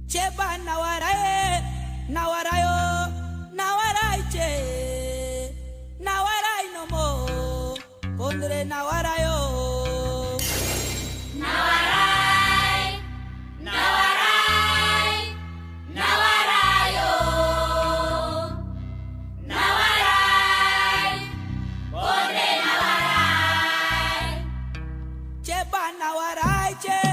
Cheba nawarae, nawarayo, nawarai che, nawarai no mo, pondre nawarayo. Nawarai, nawarai, nawarayo, nawarai, pondre nawarai. Cheba nawarai che.